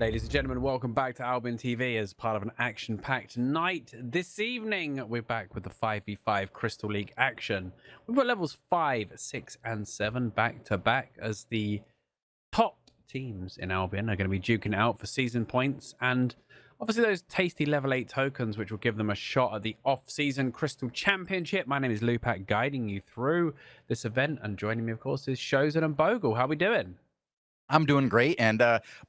Ladies and gentlemen, welcome back to AlbionTV as part of an action-packed night. This evening, we're back with the 5v5 Crystal League action. We've got levels 5, 6, and 7 back-to-back as the top teams in Albion are going to be duking it out for season points and obviously those tasty level 8 tokens which will give them a shot at the off-season Crystal Championship. My name is Lewpac, guiding you through this event, and joining me, of course, is Shozen and Bogul. How are we doing? I'm doing great, and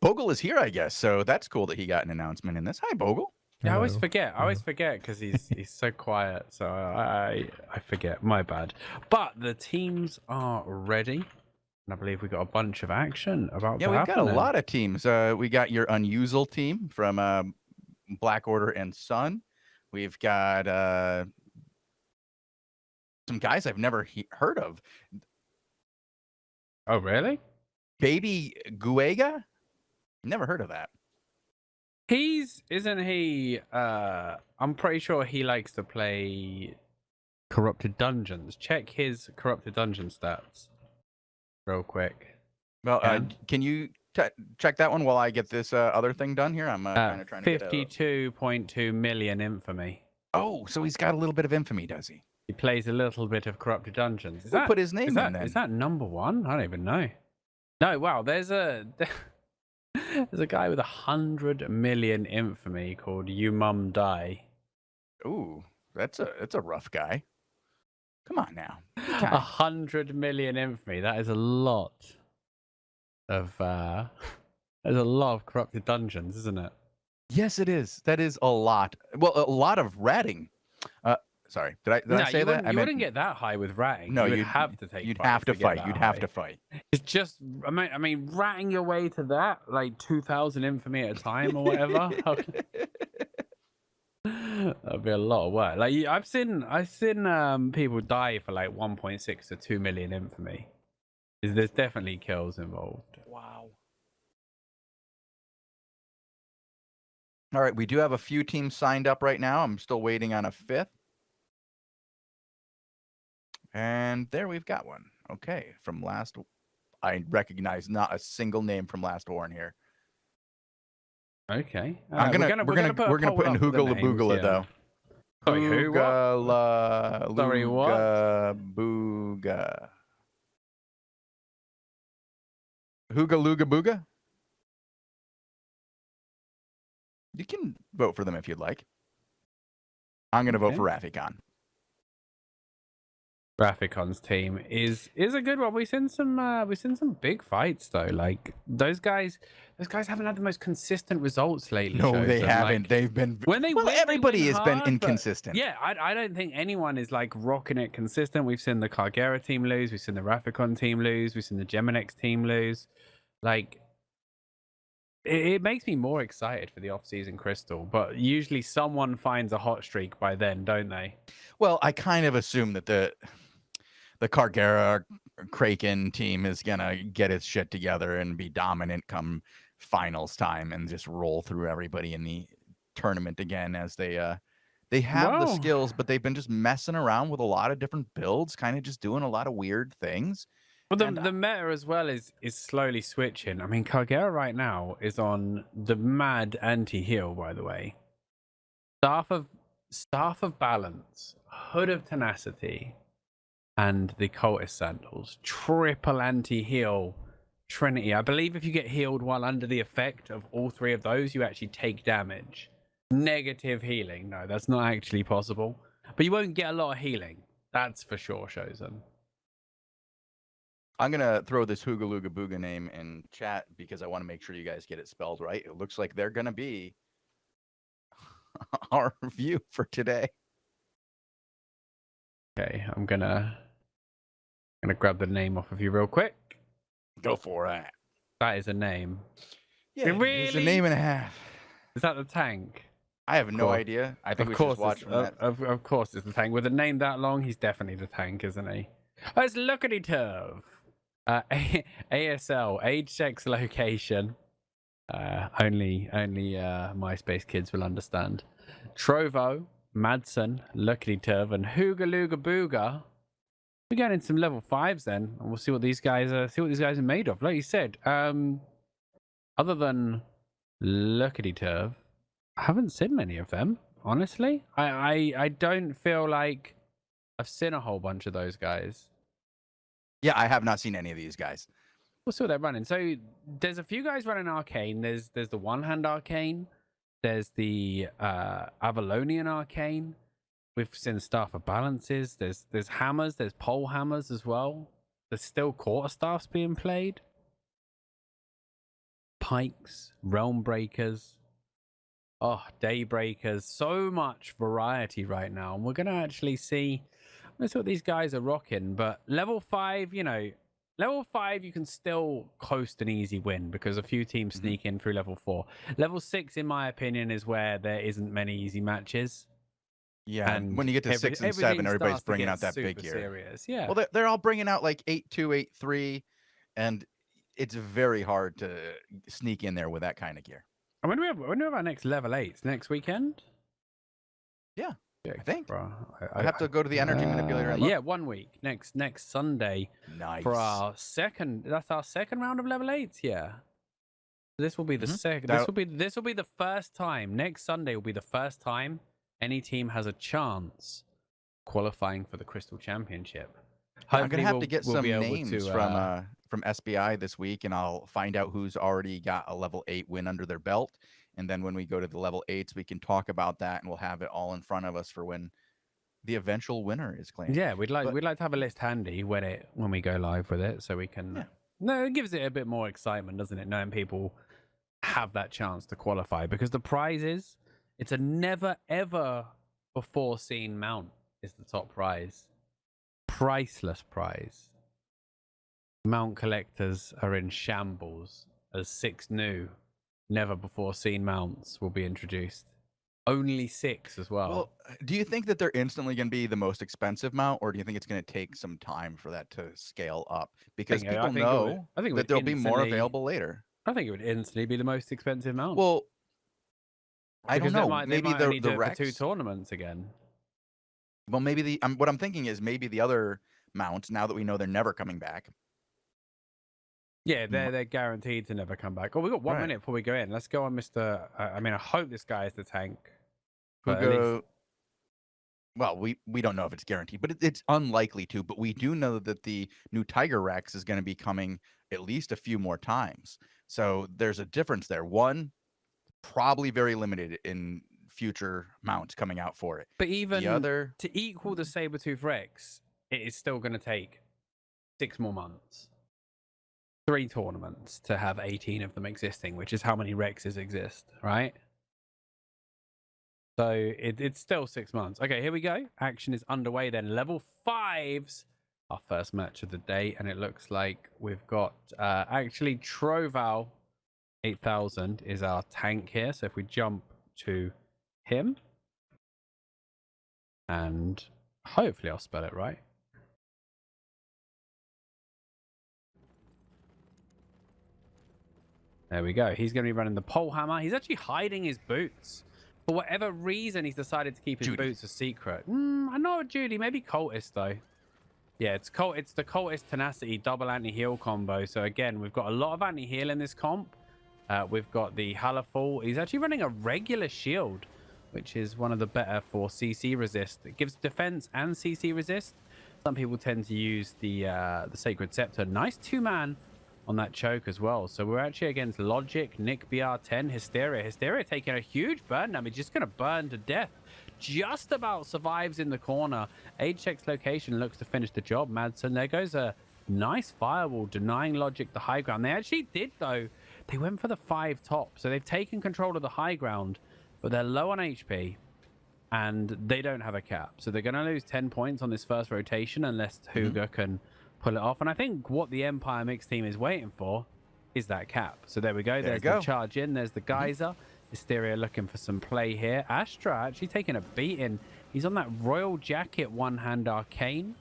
Bogul is here, I guess. So that's cool that he got an announcement in this. Hi, Bogul. Yeah, I always forget because he's so quiet. So I forget. My bad. But the teams are ready, and I believe we got a bunch of action about. Yeah, we've got a lot of teams. We got your unusual team from Black Order and Sun. We've got some guys I've never heard of. Oh, really? Baby Guega? Never heard of that. Isn't he? I'm pretty sure he likes to play Corrupted Dungeons. Check his Corrupted Dungeon stats real quick. Well, can you check that one while I get this other thing done here? I'm kind of trying to get 52.2 million infamy. Oh, so he's got a little bit of infamy, does he? He plays a little bit of Corrupted Dungeons. We'll put his name in then. Is that number one? I don't even know. No, wow. There's a guy with 100 million infamy called You Mum Die. Ooh, that's a rough guy. Come on now. 100 million infamy. That is a lot of there's a lot of Corrupted Dungeons, isn't it? Yes, it is. That is a lot. Well, a lot of ratting. Sorry, did I say that? You wouldn't get that high with ratting. No, you'd have to take. You'd have to fight. You'd have to fight. It's just, I mean, ratting your way to that, like 2,000 infamy at a time or whatever. That'd be a lot of work. Like I've seen people die for like 1.6 to 2 million infamy. There's definitely kills involved. Wow. All right, we do have a few teams signed up right now. I'm still waiting on a fifth. And there we've got one. Okay, from last. I recognize not a single name from last War in here. Okay, we're gonna put in Hoogala Boogala though. Hoogala. Sorry, what? Booga. Hoogaluga Booga. You can vote for them if you'd like. I'm gonna vote for Rafikon. Rafikon's team is a good one. We've seen some big fights though. Like those guys haven't had the most consistent results lately. No, they haven't. Like, they've been everybody has been inconsistent. Yeah, I don't think anyone is like rocking it consistent. We've seen the Cargera team lose, we've seen the Rafikon team lose, we've seen the Geminex team lose. Like it makes me more excited for the off-season Crystal, but usually someone finds a hot streak by then, don't they? Well, I kind of assume that the Cargera Kraken team is gonna get its shit together and be dominant come finals time and just roll through everybody in the tournament again, as they have the skills, but they've been just messing around with a lot of different builds, kind of just doing a lot of weird things. Well, the meta as well is slowly switching. I mean, Cargera right now is on the mad anti-heal, by the way. Staff of Balance, Hood of Tenacity, and the Cultist Sandals. Triple anti-heal Trinity. I believe if you get healed while under the effect of all three of those, you actually take damage. Negative healing. No, that's not actually possible. But you won't get a lot of healing. That's for sure, Shozen. I'm gonna throw this Hoogaluga Booga name in chat because I want to make sure you guys get it spelled right. It looks like they're gonna be our view for today. Okay, I'm gonna grab the name off of you real quick. Go for it. That is a name. Yeah, really? It's a name and a half. Is that the tank? I have no idea. I think we should watch from that. Of course it's the tank. With a name that long, he's definitely the tank, isn't he? Oh, it's Lookity Turv. ASL, age, sex, location. Only MySpace kids will understand. Trovo, Madsen, Luckily Turv, and Hoogaluga Booga. We're getting some level 5s then, and we'll see what these guys are made of. Like you said, other than Lookity turf. I haven't seen many of them, honestly. I don't feel like I've seen a whole bunch of those guys. Yeah, I have not seen any of these guys. We'll see what they're running. So there's a few guys running Arcane. There's the one-hand Arcane. There's the Avalonian Arcane. We've seen Staff of Balances. There's hammers. There's pole hammers as well. There's still quarterstaffs being played. Pikes, realm breakers. Oh, daybreakers. So much variety right now. And we're going to actually see what these guys are rocking. But level 5, you know, level 5, you can still coast an easy win because a few teams sneak in through level 4. Level 6, in my opinion, is where there isn't many easy matches. Yeah, and when you get to 6 and 7, everybody's bringing out that big gear. Serious. Yeah. Well, they're all bringing out like 8-2, 8-3, and it's very hard to sneak in there with that kind of gear. And when do we have our next level 8? Next weekend? Yeah, I think. Bro, I have to go to the energy manipulator. And look. Yeah, 1 week. Next Sunday. Nice. For our second. That's our second round of level 8. Yeah. This will be the second. This will be the first time. Next Sunday will be the first time any team has a chance qualifying for the Crystal Championship. I'm gonna have to get some names from SBI this week, and I'll find out who's already got a level 8 win under their belt. And then when we go to the level 8s, we can talk about that, and we'll have it all in front of us for when the eventual winner is claimed. Yeah, we'd like to have a list handy when we go live with it, so we can. Yeah. No, it gives it a bit more excitement, doesn't it? Knowing people have that chance to qualify, because the prize is, it's a never ever before seen mount is the top prize. Priceless prize. Mount collectors are in shambles as 6 new never before seen mounts will be introduced. Only 6 as well. Well, do you think that they're instantly going to be the most expensive mount, or do you think it's going to take some time for that to scale up? Because people know that there'll be more available later. I think it would instantly be the most expensive mount. Well, I don't know. Maybe the Rex 2 tournaments again. Well, maybe what I'm thinking is maybe the other mounts, now that we know they're never coming back. Yeah, they're guaranteed to never come back. Oh, we got 1 minute before we go in. Let's go on, Mr. I mean, I hope this guy is the tank. Well, we don't know if it's guaranteed, but it's unlikely to. But we do know that the new Tiger Rex is going to be coming at least a few more times. So there's a difference there. One, probably very limited in future mounts coming out for it. But even the other, to equal the Sabertooth Rex, it is still going to take 6 more months. 3 tournaments to have 18 of them existing, which is how many Rexes exist, right? So it's still 6 months. Okay, here we go. Action is underway then. Level 5s, our first match of the day, and it looks like we've got actually Troval 8000 is our tank here. So if we jump to him, and hopefully I'll spell it right. There we go. He's going to be running the pole hammer. He's actually hiding his boots. For whatever reason, he's decided to keep his boots a secret. I know Judy. Maybe Cultist, though. Yeah, it's the Cultist Tenacity double anti-heal combo. So, again, we've got a lot of anti-heal in this comp. We've got the Halafall. He's actually running a regular shield, which is one of the better for CC resist. It gives defense and CC resist. Some people tend to use the Sacred Scepter. Nice 2-man on that choke as well. So we're actually against Logic, Nick BR10, Hysteria. Hysteria taking a huge burn damage, just going to burn to death. Just about survives in the corner. Age checks location, looks to finish the job. Madsen, there goes a nice firewall, denying Logic the high ground. They actually did, though. They went for the 5 top. So they've taken control of the high ground, but they're low on HP and they don't have a cap. So they're going to lose 10 points on this first rotation unless Huga can pull it off. And I think what the Empire Mix team is waiting for is that cap. So there we go. There's the charge in. There's the geyser. Hysteria looking for some play here. Astra actually taking a beating. He's on that Royal Jacket one-hand arcane.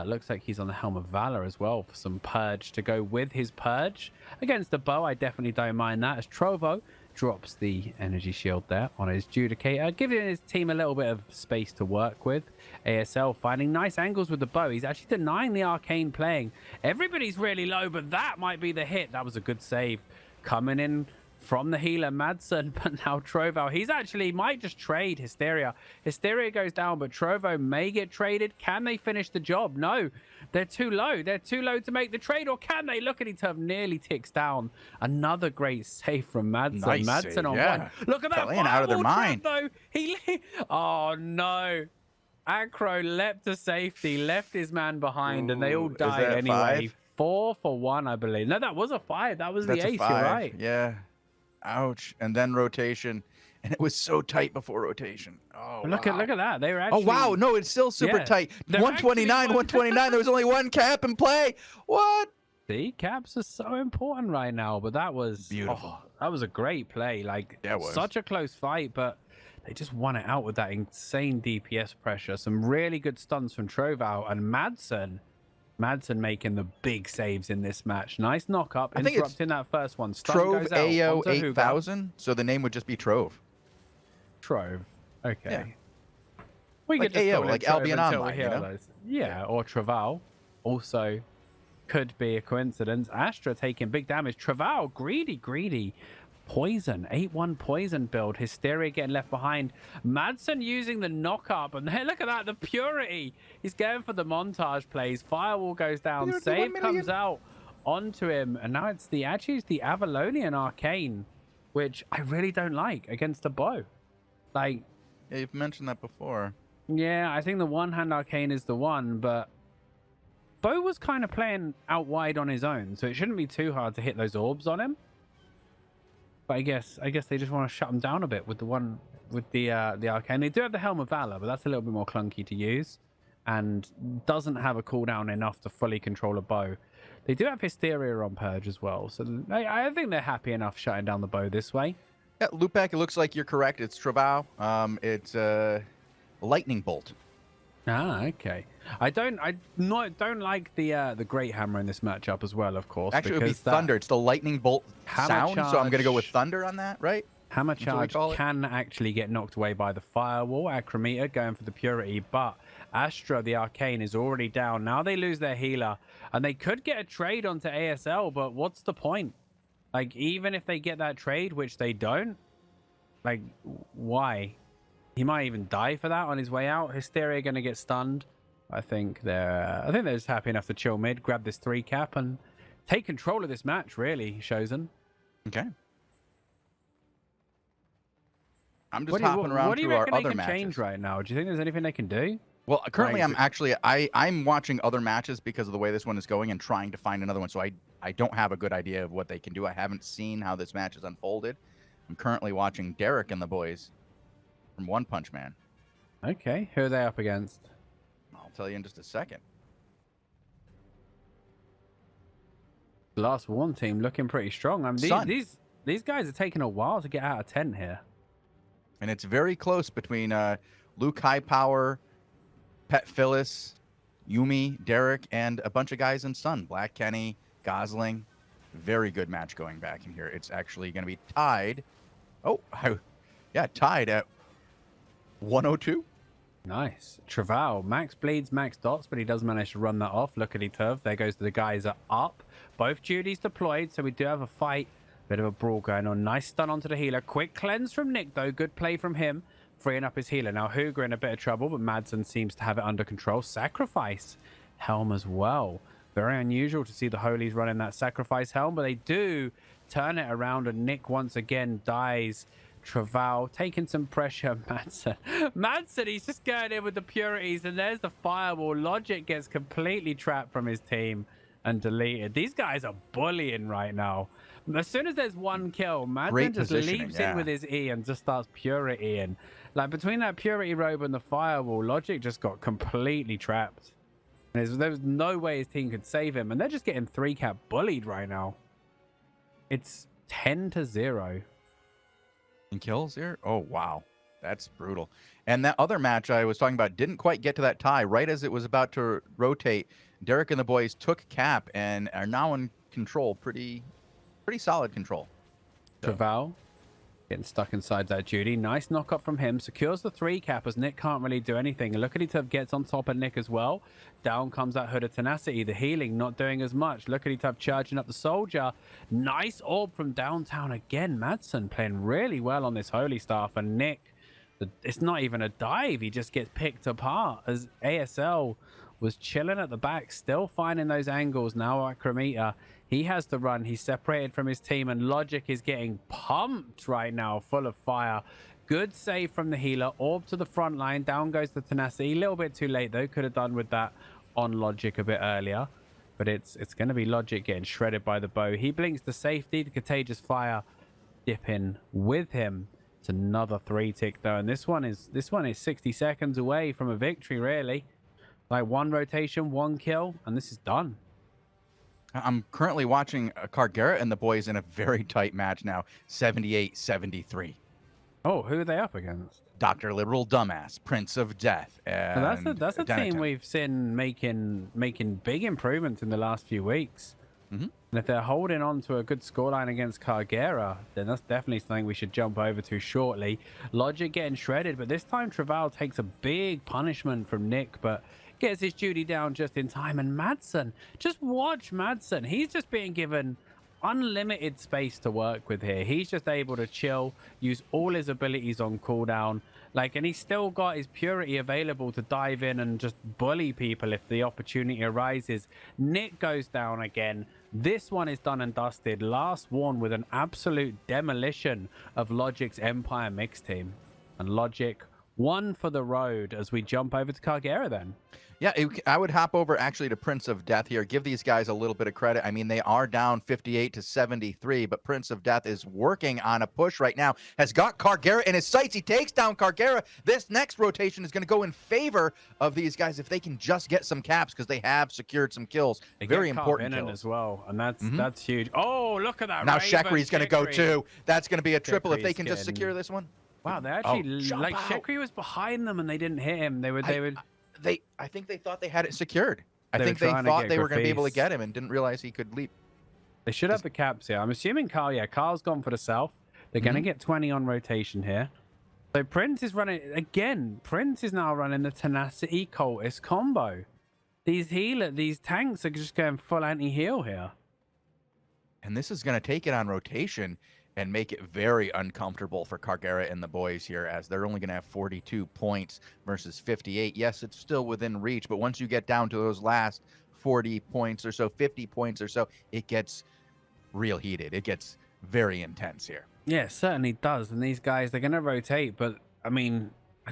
Looks like he's on the Helm of Valor as well for some purge to go with his purge. Against the bow, I definitely don't mind that, as Trovo drops the energy shield there on his Judicator, giving his team a little bit of space to work with. ASL finding nice angles with the bow. He's actually denying the arcane playing. Everybody's really low, but that might be the hit. That was a good save. Coming in from the healer Madsen, but now Trovo. He's actually might just trade Hysteria. Hysteria goes down, but Trovo may get traded. Can they finish the job? No, they're too low. They're too low to make the trade, or can they? Look at each other, nearly ticks down. Another great save from Madsen. Nice Madsen save, on yeah. one. Look at that Playing out of their fireball mind. trap, though. Oh no. Acro leapt to safety, left his man behind, and they all Is died that anyway. 5? 4 for 1, I believe. No, that was a 5. That was That's the a ace. 5. You're right. Yeah. Ouch. And then rotation. And it was so tight before rotation. Oh, Look wow. at that. They were actually. Oh, wow. No, it's still super Yeah. tight. They're 129, actually 129. There was only one cap in play. What? See, caps are so important right now, but that was Beautiful. That was a great play. Like, Yeah, it was. such a close fight, but they just won it out with that insane DPS pressure. Some really good stuns from Trovo and Madsen. Madsen making the big saves in this match. Nice knock up, I think it's interrupting that first one. Stun Trove goes out AO onto Hugo. 8000. So the name would just be Trove. Trove. Okay. Yeah. We Like could just AO, call it like Trove Albion until we Online, hear you know? those. Yeah, or Traval. Also could be a coincidence. Astra taking big damage. Traval, greedy. Poison, 8-1 poison build. Hysteria getting left behind. Madsen using the knock up, and hey, look at that, the purity. He's going for the montage plays. Firewall goes down. Purity, Save 1 comes million. out onto him, and now it's the Avalonian Arcane, which I really don't like against a bow. Like, Yeah, you've mentioned that before. yeah, I think the one-hand Arcane is the one, but Bo was kind of playing out wide on his own, so it shouldn't be too hard to hit those orbs on him. But I guess they just want to shut him down a bit with the Arcane. They do have the Helm of Valor, but that's a little bit more clunky to use and doesn't have a cooldown enough to fully control a bow. They do have Hysteria on Purge as well, so I think they're happy enough shutting down the bow this way. Yeah, Lewpac, it looks like you're correct. It's Travau. It's Lightning Bolt. Ah, okay. I don't like the Great Hammer in this matchup as well, of course. Actually, it would be because Thunder. It's the Lightning Bolt Hammer sound, so I'm going to go with charge. Thunder on that, right? Hammer That's what we charge call it? can actually get knocked away by the firewall. Acrometer going for the purity, but Astra, the Arcane, is already down. Now they lose their healer, and they could get a trade onto ASL, but what's the point? Like, even if they get that trade, which they don't, like, why? He might even die for that on his way out. Hysteria going to get stunned. I think they're just happy enough to chill mid, grab this 3 cap, and take control of this match, really, Shozen. Okay. I'm just hopping around what do you through our reckon they other can matches. change right now? Do you think there's anything they can do? Well, currently Like- I'm watching other matches because of the way this one is going and trying to find another one. So I don't have a good idea of what they can do. I haven't seen how this match has unfolded. I'm currently watching Derek and the boys from One Punch Man. Okay, who are they up against? I'll tell you in just a second. The last one team looking pretty strong. I mean, Sun. these guys are taking a while to get out of 10 here. And it's very close between Luke High Power, Pet Phyllis, Yumi, Derek, and a bunch of guys in Sun. Black Kenny, Gosling. Very good match going back in here. It's actually going to be tied. Oh, yeah, tied at 102. Nice. Traval, max bleeds, max dots, but he does manage to run that off. Look at turf. There goes the guys are up. Both duties deployed, so we do have a fight. Bit of a brawl going on. Nice stun onto the healer. Quick cleanse from Nick, though. Good play from him, freeing up his healer. Now Huger in a bit of trouble, but Madsen seems to have it under control. Sacrifice Helm as well. Very unusual to see the Holies running that Sacrifice Helm, but they do turn it around, and Nick once again dies. Traval taking some pressure. Madsen, he's just going in with the purities, and there's the firewall. Logic gets completely trapped from his team and deleted. These guys are bullying right now. As soon as there's one kill, Madsen just leaps in with his E and just starts purity in. Like, between that purity robe and the firewall, Logic just got completely trapped. And there was no way his team could save him, and they're just getting 3 cap bullied right now. It's 10-0. And kills here? Oh, wow. That's brutal. And that other match I was talking about didn't quite get to that tie. Right as it was about to rotate, Derek and the boys took cap and are now in control. Pretty solid control. So, Traval. Getting stuck inside that Judy. Nice knock up from him. Secures the 3 cap as Nick can't really do anything. Lookity Tub gets on top of Nick as well. Down comes that Hood of Tenacity. The healing not doing as much. Lookity Tub charging up the soldier. Nice orb from downtown again. Madsen playing really well on this Holy Staff. And Nick, it's not even a dive. He just gets picked apart as ASL was chilling at the back, still finding those angles. Now Acrometa, he has to run. He's separated from his team, and Logic is getting pumped right now, full of fire. Good save from the healer. Orb to the front line. Down goes the Tenacity. A little bit too late, though. Could have done with that on Logic a bit earlier. But it's going to be Logic getting shredded by the bow. He blinks to safety. The Contagious Fire dipping with him. It's another 3-tick, though. And this one is 60 seconds away from a victory, really. Like 1 rotation, 1 kill, and this is done. I'm currently watching Cargera and the boys in a very tight match now, 78-73. Oh, who are they up against? Dr. Liberal Dumbass, Prince of Death. And that's a team we've seen making big improvements in the last few weeks. And if they're holding on to a good scoreline against Cargera, then that's definitely something we should jump over to shortly. Logic getting shredded, but this time Travail takes a big punishment from Nick, but gets his duty down just in time. And Madsen, just watch Madsen. He's just being given unlimited space to work with here. He's just able to chill, use all his abilities on cooldown. And he's still got his purity available to dive in and just bully people if the opportunity arises. Nick goes down again. This one is done and dusted. Last one with an absolute demolition of Logic's Empire mix team. And Logic, 1 for the road as we jump over to Cargera then. Yeah, I would hop over actually to Prince of Death here. Give these guys a little bit of credit. I mean, they are down 58-73, but Prince of Death is working on a push right now. Has got Cargera in his sights. He takes down Cargera. This next rotation is going to go in favor of these guys if they can just get some caps because they have secured some kills. Very important kills as well, and that's huge. Oh, look at that! Now Shekri's going to go too. That's going to be a triple if they can just secure this one. Wow, they actually Shekri was behind them and they didn't hit him. I think they thought they had it secured. I think they thought they were going to be able to get him and didn't realize he could leap. They should have the caps here. I'm assuming Carl's gone for the south. They're going to get 20 on rotation here. So Prince is running again. Prince is now running the Tenacity Cultist combo. These tanks are just going full anti-heal here. And this is going to take it on rotation and make it very uncomfortable for Cargera and the boys here, as they're only going to have 42 points versus 58. Yes, it's still within reach, but once you get down to those last 40 points or so, 50 points or so, it gets real heated. It gets very intense here. Yeah, it certainly does. And these guys, they're going to rotate, but I mean,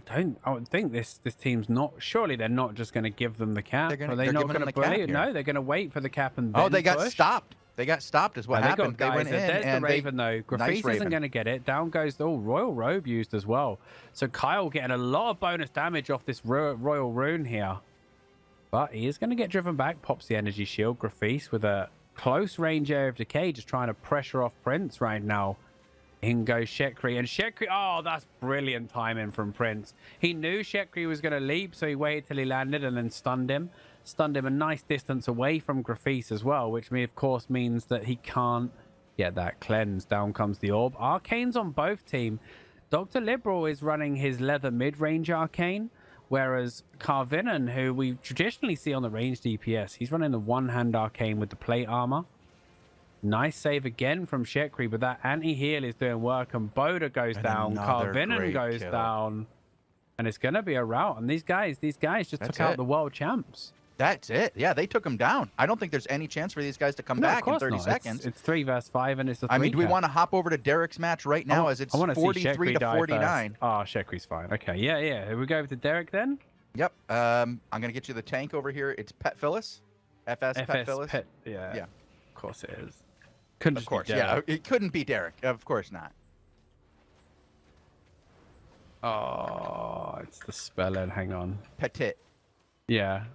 I would think this team's not, surely they're not just going to give them the cap. Are they not going to bully it? No, they're going to wait for the cap and then they got stopped. They got stopped is what happened. They went in and the Raven, though. Graffiti isn't going to get it. Down goes the Royal Robe used as well. So Kyle getting a lot of bonus damage off this Royal Rune here. But he is going to get driven back. Pops the energy shield. Graffiti with a close range area of decay, just trying to pressure off Prince right now. In goes Shekri. And Shekri, oh, that's brilliant timing from Prince. He knew Shekri was going to leap, so he waited till he landed and then stunned him. Stunned him a nice distance away from Graffiti as well, which of course means that he can't get that cleanse. Down comes the orb. Arcane's on both team. Dr. Liberal is running his leather mid-range arcane, whereas Carvinan, who we traditionally see on the range DPS, he's running the one-hand arcane with the plate armor. Nice save again from Shekri, but that anti-heal is doing work, and Boda goes down. Carvinan goes down. And it's going to be a rout. And these guys just took out the world champs. That's it. Yeah, they took him down. I don't think there's any chance for these guys to come back in 30 seconds. It's 3 versus 5, and it's a 3 I mean, do we want to hop over to Derek's match right now as it's 43-49? Oh, Shekri's fine. Okay, yeah. We go over to Derek then? Yep. I'm going to get you the tank over here. It's Pet Phyllis. FS Pet Phyllis. Yeah. Of course it is. Of course, yeah. It couldn't be Derek. Of course not. Oh, it's the spelling. Hang on. Petit. Yeah.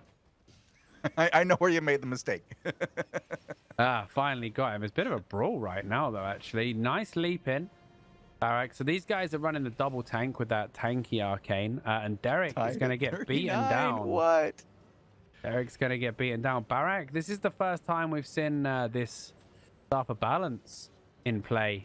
I know where you made the mistake. Finally got him. It's a bit of a brawl right now, though, actually. Nice leap in. Barak. So these guys are running the double tank with that tanky arcane. And Derek is going to get beaten down. What? Derek's going to get beaten down. Barak, this is the first time we've seen this Staff of Balance in play.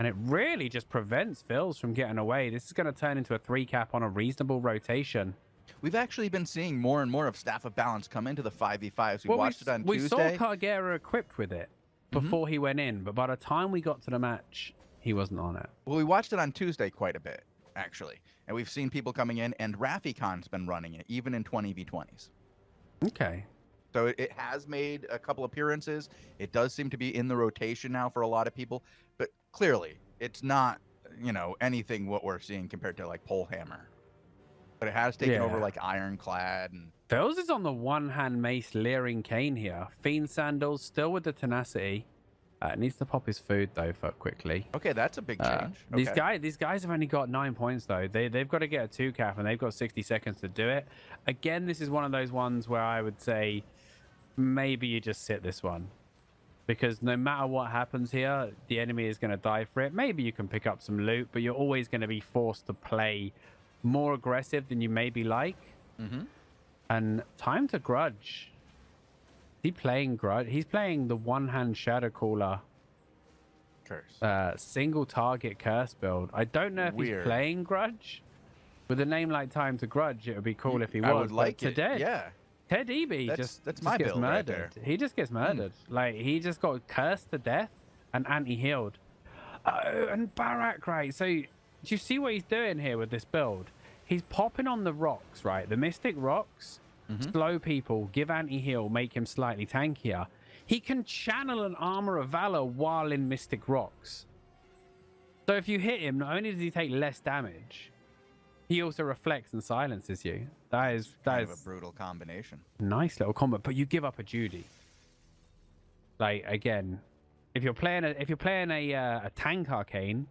And it really just prevents Phils from getting away. This is going to turn into a 3-cap on a reasonable rotation. We've actually been seeing more and more of Staff of Balance come into the 5v5s. We watched it on we Tuesday. saw Cargera equipped with it before he went in, but by the time we got to the match, he wasn't on it. Well, we watched it on Tuesday quite a bit, actually. And we've seen people coming in, and Raficon's been running it, even in 20v20s. Okay. So it has made a couple appearances. It does seem to be in the rotation now for a lot of people. But clearly, it's not, you know, anything what we're seeing compared to, like, Polehammer. But it has taken over, like, Ironclad. And Phils is on the one-hand mace leering Kane here. Fiend Sandals still with the tenacity. Needs to pop his food, though, for quickly. Okay, that's a big change. These guys have only got 9 points, though. They've got to get a 2-cap, and they've got 60 seconds to do it. Again, this is one of those ones where I would say maybe you just sit this one. Because no matter what happens here, the enemy is going to die for it. Maybe you can pick up some loot, but you're always going to be forced to play more aggressive than you maybe like. And time to grudge. Is he playing grudge? He's playing the one-hand shadow caller Curse. single target curse build. I don't know if he's playing grudge. With a name like Time to Grudge, it would be cool if he was. I would like it. Today, Yeah. Ted EB That's just my gets build murdered. right there. He just gets murdered. Like, he just got cursed to death and anti-healed. And Barak, right? So, do you see what he's doing here with this build? He's popping on the rocks, right? The Mystic Rocks, slow people, give anti-heal, make him slightly tankier. He can channel an Armor of Valor while in Mystic Rocks. So if you hit him, not only does he take less damage, he also reflects and silences you. That is a brutal combination. Nice little combo, but you give up a Judy. Like, again, if you're playing a tank arcane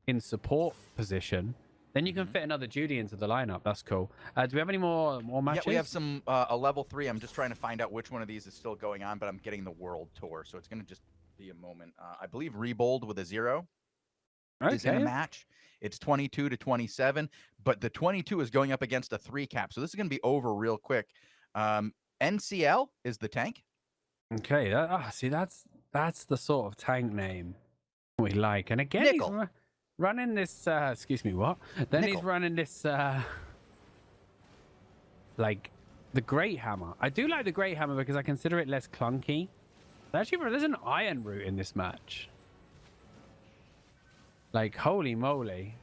in support position, then you can fit another Judy into the lineup. That's cool. Do we have any more matches? Yeah, we have some a level 3. I'm just trying to find out which one of these is still going on, but I'm getting the world tour, so it's going to just be a moment. I believe Rebold with a 0 is in a match. It's 22 to 27, but the 22 is going up against a 3-cap, so this is going to be over real quick. NCL is the tank. Okay, see, that's the sort of tank name we like. And again, Nickel. he's running this, excuse me, what? Then Nickel. he's running this, like, the Great Hammer. I do like the Great Hammer because I consider it less clunky. Actually, there's an Iron Root in this match. Like, holy moly.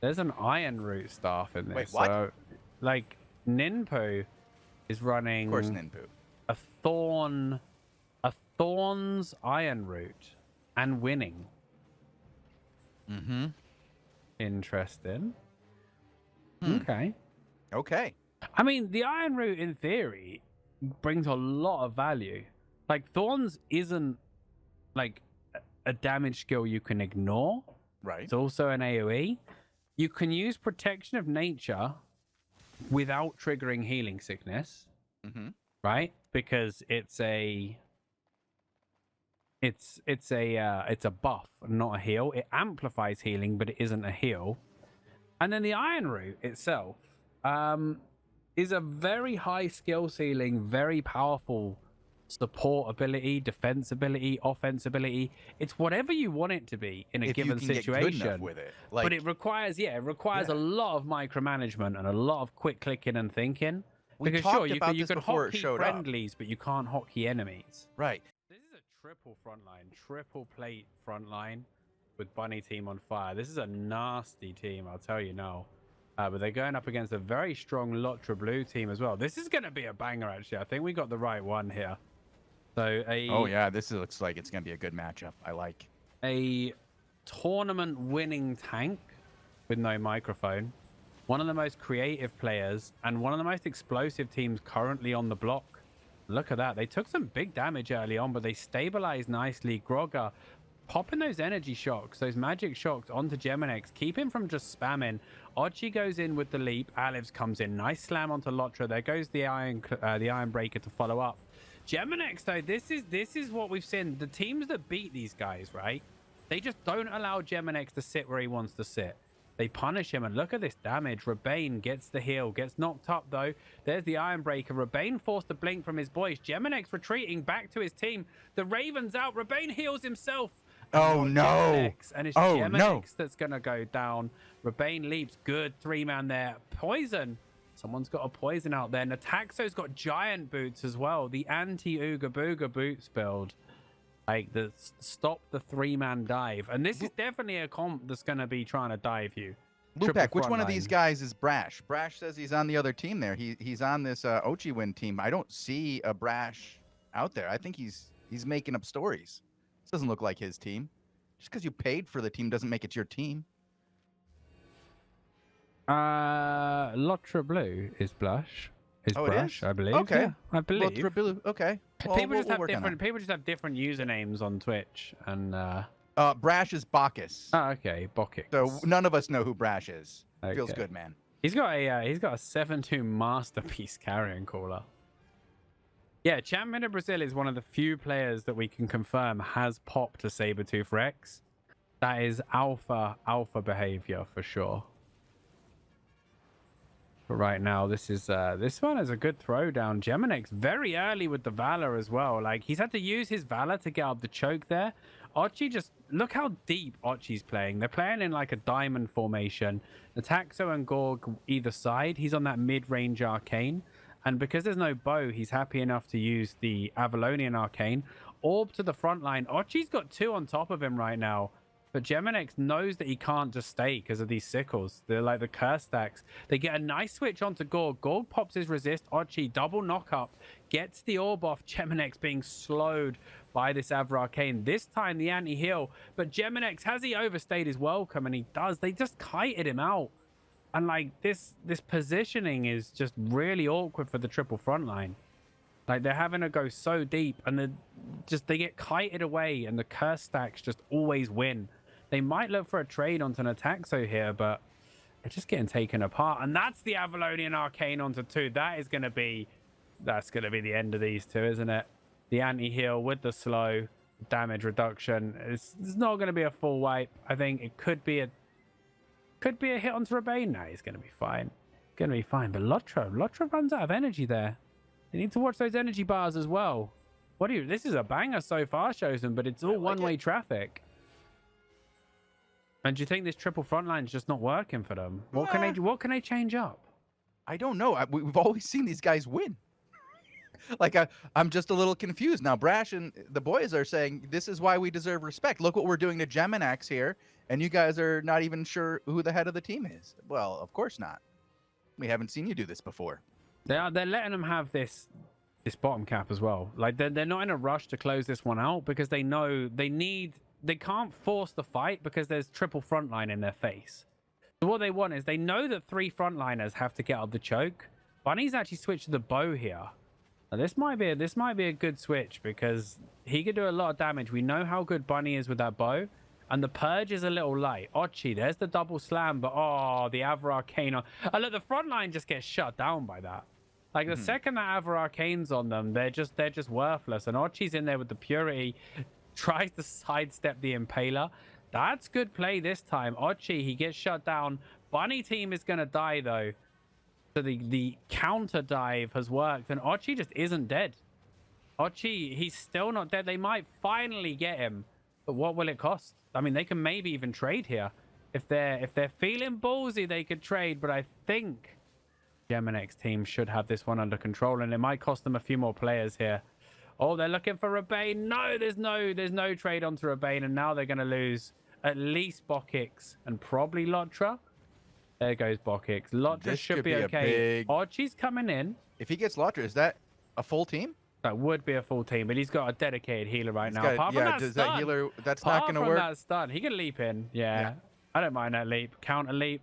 There's an Iron Root staff in this. Wait, what? So, like, Ninpo is running... Of course, Ninpo. A Thorn's Iron Root and winning. Interesting. Okay. I mean, the Iron Root, in theory, brings a lot of value. Like, Thorns isn't, like, a damage skill you can ignore. Right. It's also an AoE. You can use Protection of Nature without triggering Healing Sickness. Right? Because it's a buff, not a heal. It amplifies healing, but it isn't a heal. And then the Iron Root itself is a very high skill ceiling, very powerful support ability, defense ability, offense ability. It's whatever you want it to be in a given situation. Get good enough with it. Like, but it requires a lot of micromanagement and a lot of quick clicking and thinking. Because sure, you can hotkey friendlies, but you can't hotkey enemies. Right. This is a triple frontline, triple plate frontline with Bunny team on fire. This is a nasty team, I'll tell you now. But they're going up against a very strong Lotra Blue team as well. This is going to be a banger, actually. I think we got the right one here. So oh yeah, this looks like it's going to be a good matchup. I like a tournament-winning tank with no microphone. One of the most creative players and one of the most explosive teams currently on the block. Look at that. They took some big damage early on, but they stabilized nicely. Grogger popping those energy shocks, those magic shocks onto Geminex. Keep him from just spamming. Ochi goes in with the leap. Alivs comes in. Nice slam onto Lotra. There goes the Iron Breaker to follow up. Geminex, though, this is what we've seen. The teams that beat these guys, right? They just don't allow Geminex to sit where he wants to sit. They punish him, and look at this damage. Rebane gets the heal, gets knocked up, though. There's the Iron Breaker. Rebane forced to blink from his boys. Geminex retreating back to his team. The Raven's out. Rebane heals himself, Oh no! Geminix, and it's Oh Geminix no! that's gonna go down. Rebane leaps, good 3-man there. Poison. Someone's got a poison out there. Nataxo's got giant boots as well. The anti-Ooga Booga boots build. Like, the stop the 3-man dive. And this is definitely a comp that's going to be trying to dive you. Lewpac, which one of these guys is Brash? Brash says he's on the other team there. He's on this Ochiwin team. I don't see a Brash out there. I think he's making up stories. This doesn't look like his team. Just because you paid for the team doesn't make it your team. Lotra Blue is Blush. Brash, I believe. Okay. Yeah, I believe. Lotra Blue. Okay. Well, People just have different usernames on Twitch, and Brash is Bacchus. oh, okay, Bokix. So none of us know who Brash is. Okay. Feels good, man. He's got a 7-2 masterpiece carrying caller. Yeah, Champion of Brazil is one of the few players that we can confirm has popped a Sabertooth Rex. That is alpha behavior for sure. But right now, this one is a good throwdown. Geminix very early with the Valor as well. Like, he's had to use his Valor to get up the choke there. Ochi just, look how deep Ochi's playing. They're playing in like a diamond formation. Nataxo and Gorg either side. He's on that mid-range arcane. And because there's no bow, he's happy enough to use the Avalonian arcane. Orb to the front line. Ochi's got 2 on top of him right now. But Geminix knows that he can't just stay because of these sickles. They're like the curse stacks. They get a nice switch onto Gorg. Gorg pops his resist. Ochi, double knock up. Gets the orb off. Geminix being slowed by this Avra Arcane. This time the anti-heal. But Geminix, has he overstayed his welcome? And he does. They just kited him out. And like this positioning is just really awkward for the triple front line. Like, they're having to go so deep, and they get kited away, and the curse stacks just always win. They might look for a trade onto an Nataxo here, but they're just getting taken apart. And that's the Avalonian Arcane onto 2. That's gonna be the end of these two, isn't it? The anti-heal with the slow damage reduction. It's not gonna be a full wipe. I think it could be a hit onto Rebane. No, he's gonna be fine. But Lotra runs out of energy there. You need to watch those energy bars as well. This is a banger so far, Shozen, but it's all one-way traffic. And do you think this triple front line is just not working for them? What can they change up? I don't know. We've always seen these guys win. Like, I'm just a little confused now. Brash and the boys are saying this is why we deserve respect. Look what we're doing to Geminax here, and you guys are not even sure who the head of the team is. Well, of course not. We haven't seen you do this before. They're letting them have this bottom cap as well. Like, they're not in a rush to close this one out because they know they can't force the fight because there's triple frontline in their face. So what they want is, they know that 3 frontliners have to get up the choke. Bunny's actually switched to the bow here. Now, this might be a good switch because he could do a lot of damage. We know how good Bunny is with that bow. And the purge is a little light. Ochi, there's the double slam, but the Avra Arcane. Look, the front line just gets shut down by that. Like, the second that Avra Arcane's on them, they're just worthless. And Ochi's in there with the Purity, tries to sidestep the Impaler. That's good play this time. Ochi, he gets shut down. Bunny team is going to die, though. So the counter dive has worked, and Ochi just isn't dead. Ochi, he's still not dead. They might finally get him, but what will it cost? I mean, they can maybe even trade here. If they're feeling ballsy, they could trade, but I think Geminix team should have this one under control, and it might cost them a few more players here. Oh, they're looking for Rebane. No, there's no trade onto Rebane, and now they're going to lose at least Bokix and probably Lotra. There goes Bokix. Lotra should be okay. Ochi's coming in. If he gets Lotra, is that a full team? That would be a full team, but he's got a dedicated healer right now. Apart from that does stun, that healer, that's not going to work? That stun, he can leap in. Yeah. I don't mind that leap. Counter leap.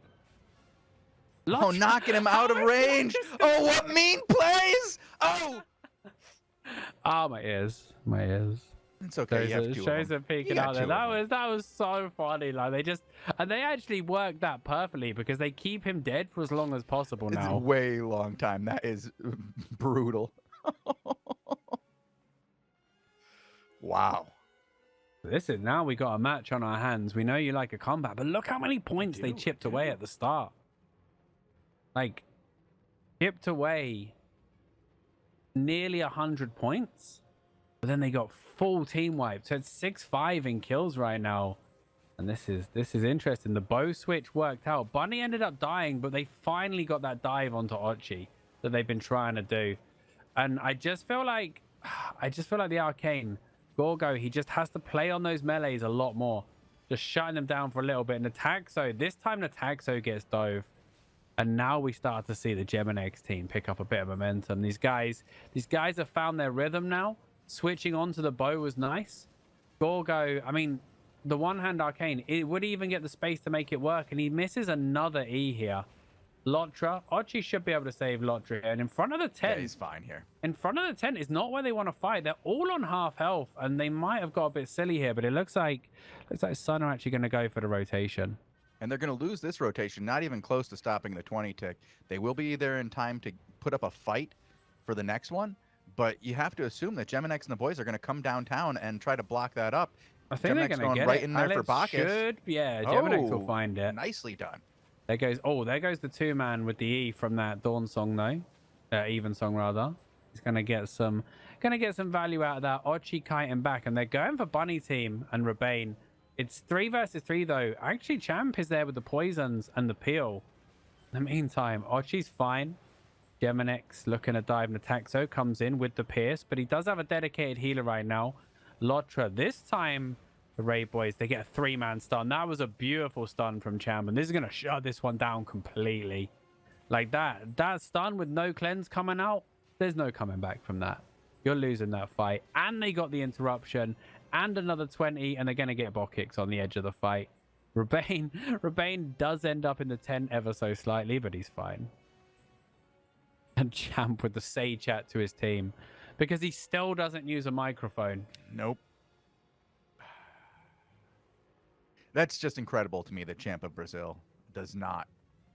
Oh, knocking him out of range. Oh, what mean plays. Oh. Oh, my ears. It's okay. Shozen peeking out there. That was so funny. Like, they actually worked that perfectly because they keep him dead for as long as possible now. It's a way long time. That is brutal. Wow. Listen, now we got a match on our hands. We know you like a combat, but look how many points they chipped away at the start. Like, chipped away nearly 100 points. But then they got full team wiped. So it's 6-5 in kills right now. And this is interesting. The bow switch worked out. Bunny ended up dying, but they finally got that dive onto Ochi that they've been trying to do. And I just feel like the Arcane Gorgo, he just has to play on those melees a lot more. Just shutting them down for a little bit. And the Taxo, this time the Taxo gets dove. And now we start to see the Geminex team pick up a bit of momentum. These guys have found their rhythm now. Switching onto the bow was nice. Gorgo, I mean, the one-hand Arcane, it would even get the space to make it work. And he misses another E here. Lotra, Ochi should be able to save Lotra. And in front of the tent, yeah, he's fine here. In front of the tent is not where they want to fight. They're all on half health, and they might have got a bit silly here. But it looks like Sun are actually going to go for the rotation. And they're going to lose this rotation, not even close to stopping the 20 tick. They will be there in time to put up a fight for the next one. But you have to assume that Geminex and the boys are going to come downtown and try to block that up. I think they're going to get right it. in there for Bacchus. Yeah, Geminex will find it. Nicely done. There goes the two-man with the E from that Dawn song, though. Even song, rather. He's going to get some value out of that. Ochi kiting back, and they're going for Bunny Team and Rebane. It's 3 versus 3, though. Actually, Champ is there with the poisons and the peel. In the meantime, Ochi's fine. Geminex looking to dive, and the Taxo comes in with the pierce, but he does have a dedicated healer right now. Lotra, this time, the Raid boys, they get a 3-man stun. That was a beautiful stun from Champ, and this is going to shut this one down completely. Like that stun with no cleanse coming out, there's no coming back from that. You're losing that fight. And they got the interruption and another 20, and they're going to get bot kicks on the edge of the fight. Rebane does end up in the tent ever so slightly, but he's fine. And Champ with the say chat to his team because he still doesn't use a microphone. Nope. That's just incredible to me that Champ of Brazil does not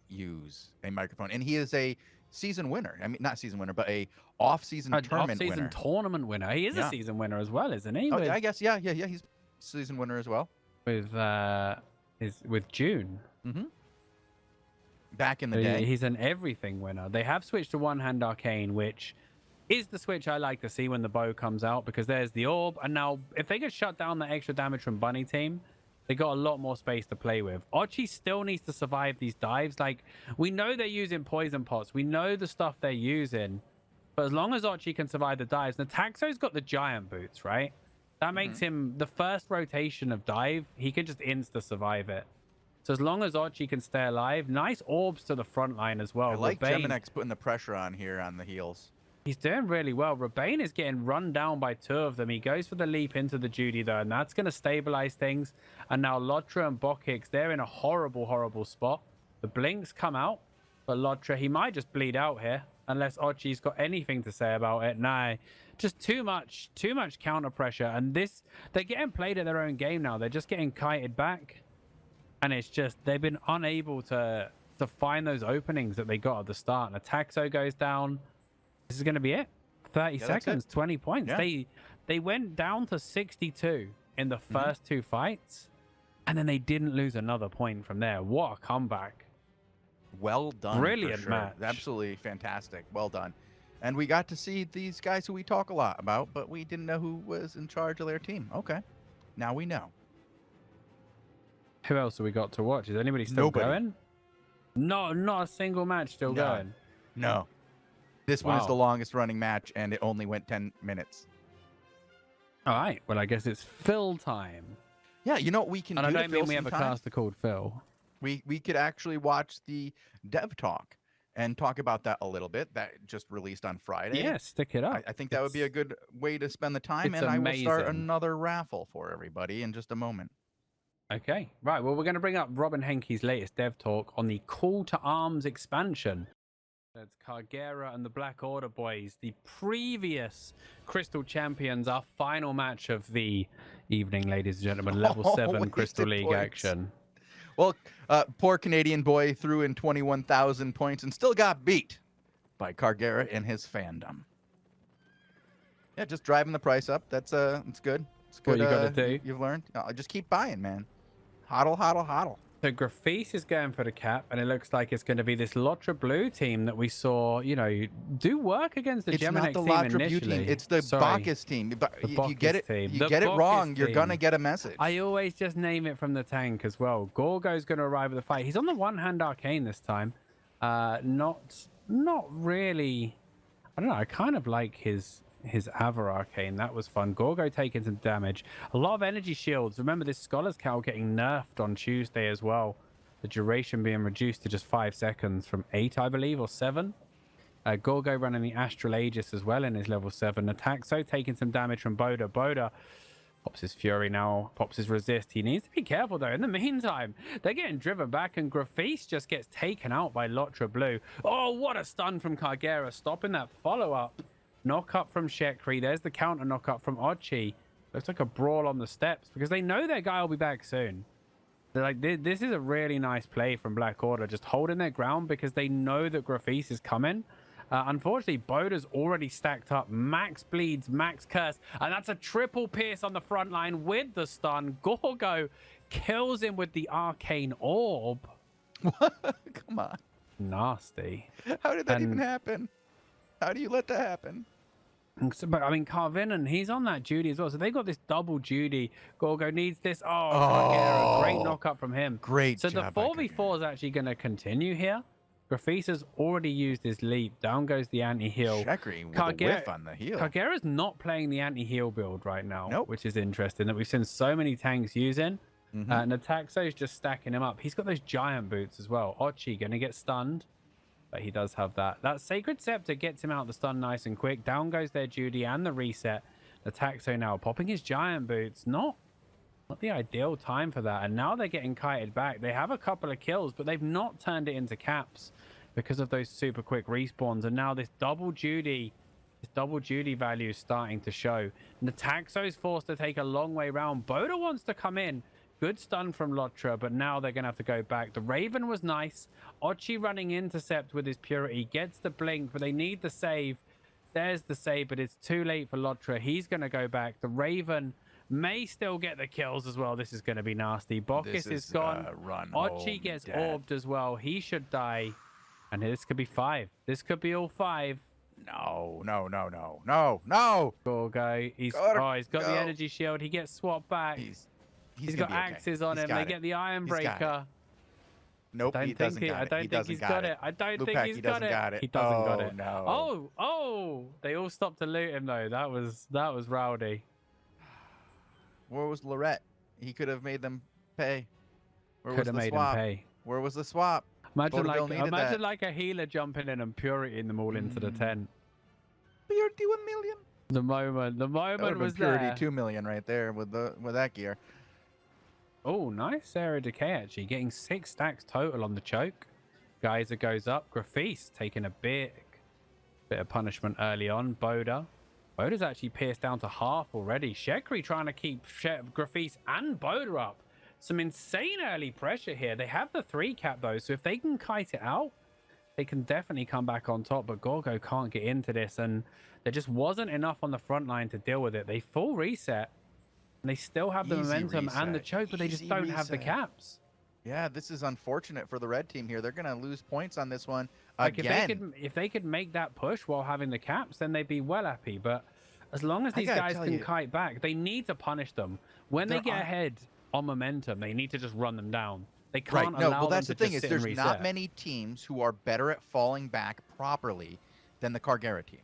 use a microphone. And he is a season winner. I mean, not season winner, but a off-season tournament winner. Off-season tournament winner. He is a season winner as well, isn't he? Oh, I guess, yeah. He's season winner as well. With June. Mm-hmm. Back in the day. He's an everything winner. They have switched to one-hand Arcane, which is the switch I like to see when the bow comes out, because there's the orb. And now, if they could shut down the extra damage from Bunny Team, they got a lot more space to play with. Ochi still needs to survive these dives. Like, we know they're using poison pots. We know the stuff they're using. But as long as Ochi can survive the dives, Nataxo's got the giant boots, right? That makes him the first rotation of dive. He can just insta-survive it. So as long as Ochi can stay alive, nice orbs to the front line as well. I like Geminex putting the pressure on here on the heels. He's doing really well. Rebane is getting run down by 2 of them. He goes for the leap into the Judy, though, and that's going to stabilize things. And now Lotra and Bokix, they're in a horrible, horrible spot. The blinks come out, but Lotra, he might just bleed out here, unless Ochi's got anything to say about it. Nah, just too much counter pressure. And they're getting played at their own game now. They're just getting kited back. And it's just, they've been unable to find those openings that they got at the start. And Ataxo goes down. This is going to be it. 30 seconds, 20 points. Yeah. They went down to 62 in the first 2 fights. And then they didn't lose another point from there. What a comeback. Well done. Brilliant match. Absolutely fantastic. Well done. And we got to see these guys who we talk a lot about, but we didn't know who was in charge of their team. Okay. Now we know. Who else have we got to watch? Is anybody still going? No, not a single match still going. No. This one is the longest running match, and it only went 10 minutes. All right. Well, I guess it's Phil time. Yeah, you know what we can do? And I don't mean we have a caster called Phil. We could actually watch the Dev Talk and talk about that a little bit. That just released on Friday. Yeah, stick it up. I think that would be a good way to spend the time, and I will start another raffle for everybody in just a moment. Okay, right. Well, we're going to bring up Robin Henke's latest Dev Talk on the Call to Arms expansion. That's Cargera and the Black Order boys, the previous Crystal Champions, our final match of the evening, ladies and gentlemen. Level 7 Crystal League action. Well, poor Canadian boy threw in 21,000 points and still got beat by Cargera and his fandom. Yeah, just driving the price up. That's good. It's good. What you got to do? You've learned. Just keep buying, man. Hodl, hodl, hodl. So Grafise is going for the cap, and it looks like it's going to be this Lotra Blue team that we saw, you know, do work against the It's Geminex not the team Lotra Blue initially. team. It's the Sorry, Bacchus team. the If you Bacchus get it, team. you The get it Bacchus wrong, you're gonna team. get a message. I always just name it from the tank as well. Gorgo's going to arrive with the fight. He's on the one-hand arcane this time. Not really. I don't know. I kind of like his Avar arcane. That was fun. Gorgo taking some damage. A lot of energy shields. Remember, this Scholar's Cowl getting nerfed on Tuesday as well. The duration being reduced to just 5 seconds from 8, I believe, or 7. Gorgo running the Astral Aegis as well in his level 7 attack. So taking some damage from Boda. Boda pops his Fury now, pops his Resist. He needs to be careful, though. In the meantime, they're getting driven back, and Grafise just gets taken out by Lotra Blue. Oh, what a stun from Kargera, stopping that follow-up. Knock up from Shekri. There's the counter knock up from Ochi. Looks like a brawl on the steps, because they know their guy will be back soon. They're like, this is a really nice play from Black Order, just holding their ground because they know that Grafise is coming. Unfortunately, Boda's already stacked up. Max bleeds, max curse, and that's a triple pierce on the front line with the stun. Gorgo kills him with the arcane orb. What? Come on. Nasty. How did that even happen? How do you let that happen? But I mean, Carvin, he's on that Judy as well. So they got this double Judy. Gorgo needs this. Oh, great knock up from him. Great. So the 4v4 is actually going to continue here. Grafise has already used his leap. Down goes the anti-heal. Shekri with a whiff on the heal. Kargera's not playing the anti-heal build right now, nope. Which is interesting that we've seen so many tanks using. Nataxo's just stacking him up. He's got those giant boots as well. Ochi going to get stunned. But he does have that. That Sacred Scepter gets him out the stun nice and quick. Down goes their Judy and the reset. The Taxo now popping his giant boots. Not the ideal time for that. And now they're getting kited back. They have a couple of kills, but they've not turned it into caps because of those super quick respawns. And now this double Judy value is starting to show. Nataxo's forced to take a long way round. Boda wants to come in. Good stun from Lotra, but now they're going to have to go back. The Raven was nice. Ochi running intercept with his Purity. Gets the blink, but they need the save. There's the save, but it's too late for Lotra. He's going to go back. The Raven may still get the kills as well. This is going to be nasty. Bacchus is gone. Ochi gets orbed as well. He should die. And this could be 5. This could be all 5. No. Gorgo. He's got the energy shield. He gets swapped back. He's got axes on him. They get the Iron Breaker. Nope, he doesn't got it. I don't think he's got it. I don't think he's got it. He doesn't got it. No. Oh! They all stopped to loot him though. That was rowdy. Where was Lorette? He could have made them pay. Could have made them pay. Where was the swap? Imagine like a healer jumping in and purity them all into the tent. Purity 1 million. The moment was Purity there. 2 million right there with that gear. Oh, nice area decay actually. Getting 6 stacks total on the choke. Geyser goes up. Grafise taking a bit of punishment early on. Boda's actually pierced down to half already. Shekri trying to keep Grafise and Boda up. Some insane early pressure here. They have the 3 cap though, so if they can kite it out, they can definitely come back on top. But Gorgo can't get into this, and there just wasn't enough on the front line to deal with it. They full reset. And they still have the momentum and the choke, but they just don't have the caps. Yeah, this is unfortunate for the red team here. They're going to lose points on this one again. If they could make that push while having the caps, then they'd be well happy. But as long as these guys can kite back, they need to punish them. When they get ahead on momentum, they need to just run them down. They can't allow them that's to the thing just is sit and there's reset. not many teams who are better at falling back properly than the Kargera team.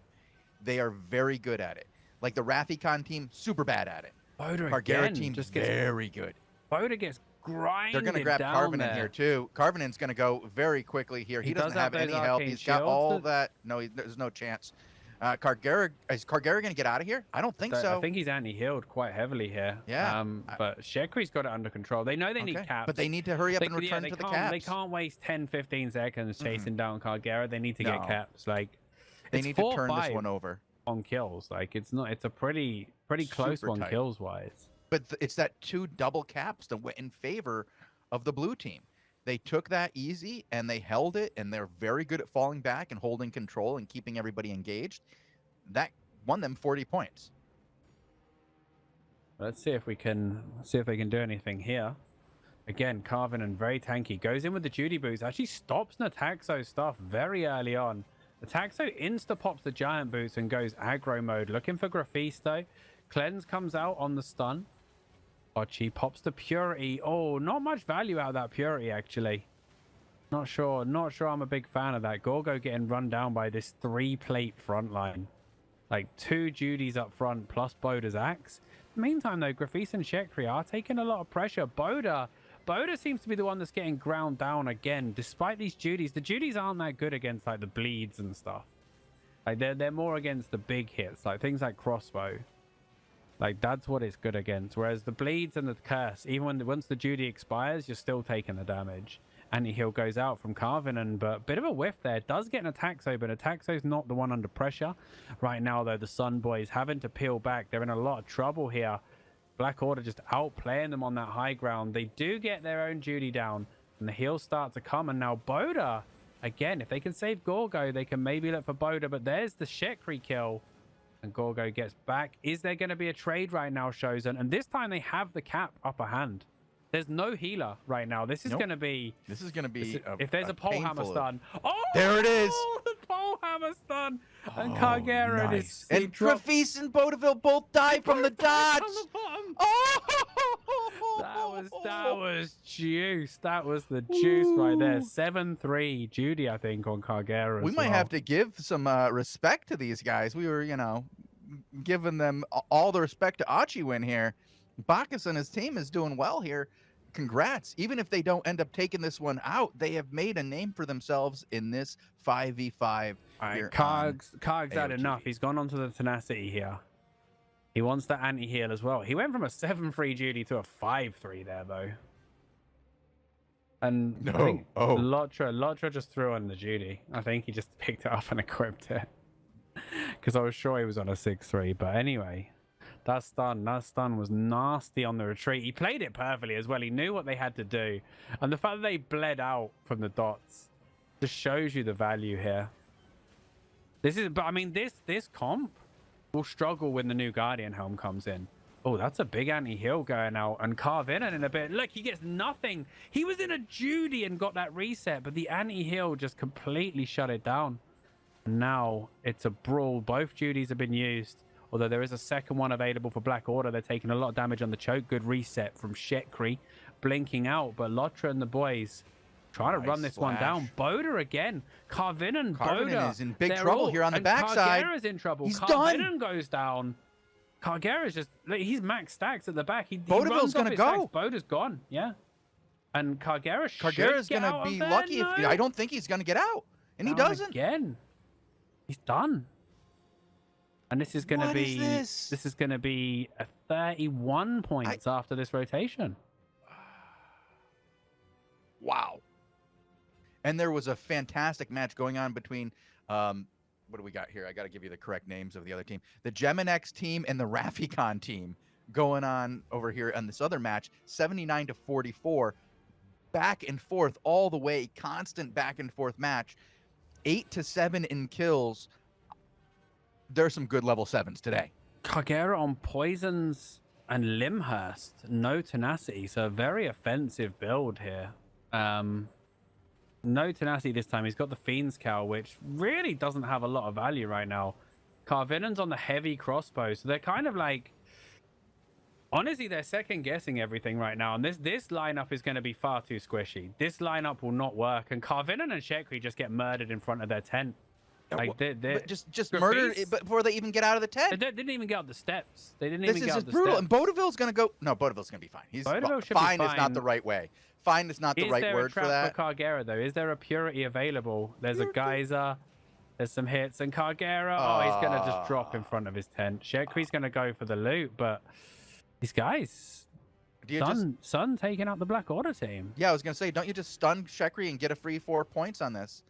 They are very good at it. Like the Rafikon team, super bad at it. Kargera team just very good. Boda gets grinded. They're going to grab Carvinen here too. Carvinen's going to go very quickly here. He doesn't have any help. He's got all that. No, there's no chance. Is Kargera going to get out of here? I don't think so. I think he's anti-healed quite heavily here. Yeah. But Shekri's got it under control. They know they need caps. But they need to hurry up and return to the caps. They can't waste 10, 15 seconds chasing down Kargera. They need to get caps. Like they need to turn this one over. On kills, like it's a pretty close one kills wise. But it's that 2 double caps that went in favor of the blue team. They took that easy and they held it, and they're very good at falling back and holding control and keeping everybody engaged. That won them 40 points. Let's see if we can do anything here. Again, Carvin and very tanky. Goes in with the Judy boots. Actually stops Nataxo's stuff very early on. Nataxo insta-pops the giant boots and goes aggro mode. Looking for Graphisto. Cleanse comes out on the stun. Ochi pops the Purity. Oh, not much value out of that Purity, actually. Not sure I'm a big fan of that. Gorgo getting run down by this 3-plate front line. Like 2 Judys up front plus Boda's axe. Meantime, though, Grafis and Shekri are taking a lot of pressure. Boda seems to be the one that's getting ground down again, despite these Judys. The Judys aren't that good against like the bleeds and stuff. Like they're more against the big hits, like things like crossbow. Like that's what it's good against. Whereas the bleeds and the curse, even once the Judy expires, you're still taking the damage. Anti-heal goes out from Carvin, but bit of a whiff there. Does get an Ataxo, but Ataxo's not the one under pressure. Right now, though, the Sun Boys having to peel back. They're in a lot of trouble here. Black Order just outplaying them on that high ground. They do get their own Judy down, and the heals start to come. And now Boda, again, if they can save Gorgo, they can maybe look for Boda, but there's the Shekri kill. And Gorgo gets back. Is there going to be a trade right now, Shozen? And this time they have the cap upper hand. There's no healer right now. This is going to be... This is going to be... if there's a pole hammer stun... Oh! There it is! The pole hammer stun! And Cargera nice. And Grafis and Bodaville both die from the dodge! Oh! That was juice. That was the juice right there. 7-3 Judy, I think, on Cargera. We might have to give some respect to these guys. We were, you know, giving them all the respect to Achiwin here. Bacchus and his team is doing well here. Congrats. Even if they don't end up taking this one out, they have made a name for themselves in this 5v5. All right, Karg's had enough. He's gone on to the tenacity here. He wants the anti-heal as well. He went from a 7-3 Judy to a 5-3 there, though. And I think Lotra just threw on the Judy. I think he just picked it up and equipped it. Because I was sure he was on a 6-3. But anyway... That stun was nasty on the retreat. He played it perfectly as well. He knew what they had to do. And the fact that they bled out from the dots just shows you the value here. But I mean, this comp will struggle when the new Guardian Helm comes in. Oh, that's a big anti-heal going out. And Carvin in a bit. Look, he gets nothing. He was in a Judy and got that reset, but the anti-heal just completely shut it down. And now it's a brawl. Both Judys have been used. Although there is a second one available for Black Order. They're taking a lot of damage on the choke. Good reset from Shekri. Blinking out. But Lotra and the boys trying to run this one down. Boda again. Carvin and Boda is in big trouble here on the backside. Cargera's in trouble. He's Carvin goes down. Cargera's just... He's max stacks at the back. Bodaville's going to go. Boda's gone. Yeah. And Cargera's going to be lucky. I don't think he's going to get out. And he doesn't. Again. He's done. And this is going to be this is going to be a 31 points after this rotation. Wow. And there was a fantastic match going on between what do we got here? I got to give you the correct names of the other team. The Geminex team and the Rafikon team going on over here on this other match, 79-44. Back and forth all the way, constant back and forth match. 8-7 in kills. There's some good level 7s today. Cargera on poisons and Limhurst. No tenacity. So a very offensive build here. No tenacity this time. He's got the Fiend's Cowl, which really doesn't have a lot of value right now. Carvinen's on the heavy crossbow. So they're kind of like... Honestly, they're second-guessing everything right now. And this lineup is going to be far too squishy. This lineup will not work. And Carvinen and Shekri just get murdered in front of their tent. Like just murdered before they even get out of the tent. They didn't even get up the steps. They didn't even get up the brutal. steps. And Bodaville's gonna go. No, Bodaville's gonna be fine. Fine is not the right way. Fine is not the right word for that. Is there a trap for Cargera though? Is there a Purity available? There's a Geyser. There's some hits, and Cargera. Oh, he's gonna just drop in front of his tent. Shekri's gonna go for the loot, but these guys. Sun taking out the Black Order team. Yeah, I was gonna say, don't you just stun Shekri and get a free 4 points on this?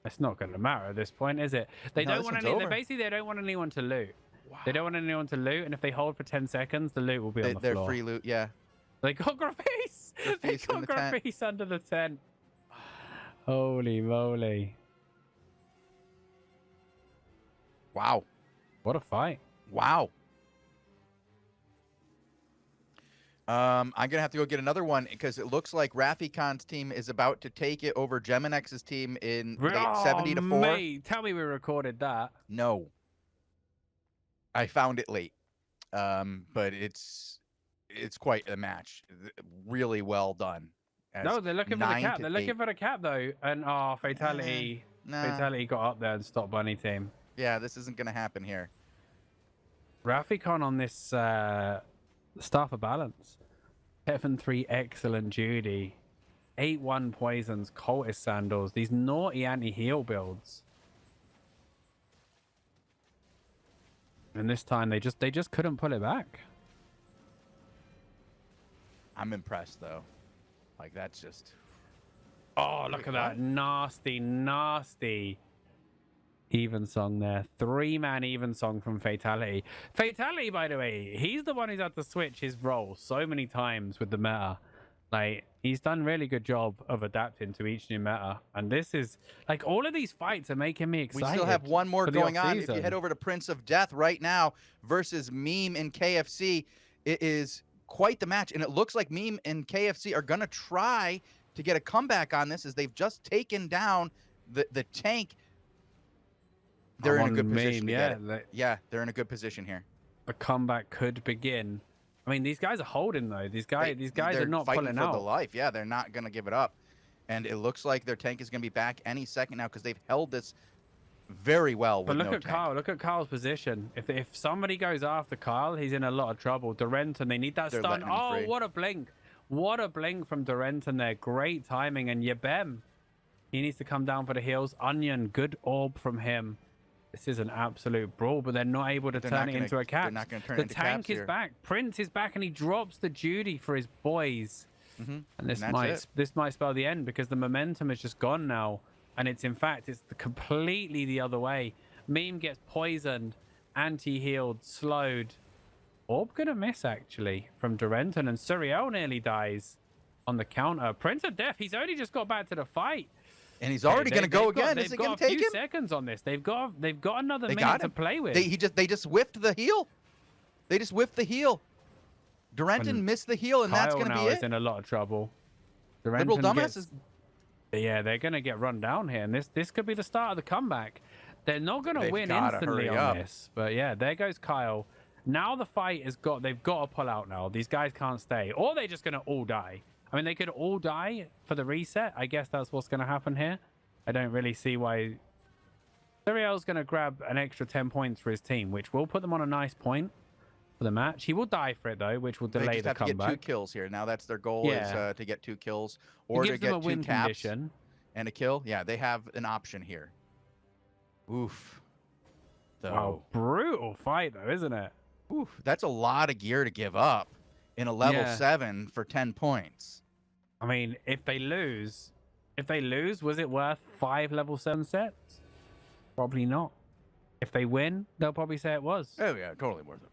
It's not going to matter at this point, is it? They don't want basically they don't want anyone to loot. Wow. They don't want anyone to loot, and if they hold for 10 seconds, the loot will be on the floor. They're free loot, yeah. They got Grafis! They got Grafis under the tent. Holy moly. Wow. What a fight. Wow. I'm gonna have to go get another one because it looks like Raficon's team is about to take it over Geminex's team in late 70-4. Mate, tell me we recorded that. No, I found it late, but it's quite a match. Really well done. No, they're looking for the cap. They're looking for the cap though, and fatality. Fatality got up there and stopped Bunny team. Yeah, this isn't gonna happen here. Rafikon on this Staff of Balance. 7-3 excellent Judy. 8-1 poisons, cultist sandals. These naughty anti-heal builds. And this time they just couldn't pull it back. I'm impressed though. Like that's just. Oh, look at that nasty even song there. 3-man even song from Fatality. Fatality, by the way, he's the one who's had to switch his role so many times with the meta. Like, he's done really good job of adapting to each new meta. And this is, like, all of these fights are making me excited. We still have one more going on. If you head over to Prince of Death right now versus Meme and KFC, it is quite the match. And it looks like Meme and KFC are going to try to get a comeback on this as they've just taken down the tank. They're in a good position. Yeah, they're in a good position here. A comeback could begin. I mean, these guys are holding though. These guys are not pulling out. Fighting for the life. Yeah, they're not going to give it up. And it looks like their tank is going to be back any second now because they've held this very well. But look at Kyle. Look at Kyle's position. If somebody goes after Kyle, he's in a lot of trouble. Durenton, they need that stun. Oh, what a blink! What a blink from Durenton there. Great timing. And Yebem, he needs to come down for the heals. Onion, good orb from him. This is an absolute brawl, but they're not able to turn it into a cap. They're not going to turn it into caps. The tank is back. Prince is back, and he drops the Judy for his boys. And this might spell the end because the momentum is just gone now, and it's completely the other way. Meme gets poisoned, anti-healed, slowed. Orb gonna miss actually from Durenton, and Suriel nearly dies on the counter. Prince of Death, he's only just got back to the fight. And he's already going to go again. Is it going to take him? They've got a few seconds on this. They've got another minute to play with. They just whiffed the heal. They just whiffed the heal. Durenton missed the heal, and that's going to be it. Kyle now is in a lot of trouble. Liberal dumbass is. Yeah, they're going to get run down here, and this could be the start of the comeback. They're not going to win instantly on this, but yeah, there goes Kyle. Now the fight they've got to pull out now. These guys can't stay, or they're just going to all die. I mean, they could all die for the reset. I guess that's what's going to happen here. I don't really see why. Suriel's going to grab an extra 10 points for his team, which will put them on a nice point for the match. He will die for it, though, which will delay the comeback. They just have to get 2 kills here. Now that's their goal is to get 2 kills or to get 2 caps and a kill. Yeah, they have an option here. Oof. Wow, brutal fight, though, isn't it? Oof, that's a lot of gear to give up in a level 7 for 10 points. I mean, if they lose, was it worth 5 level 7 sets? Probably not. If they win, they'll probably say it was. Oh yeah, totally worth it.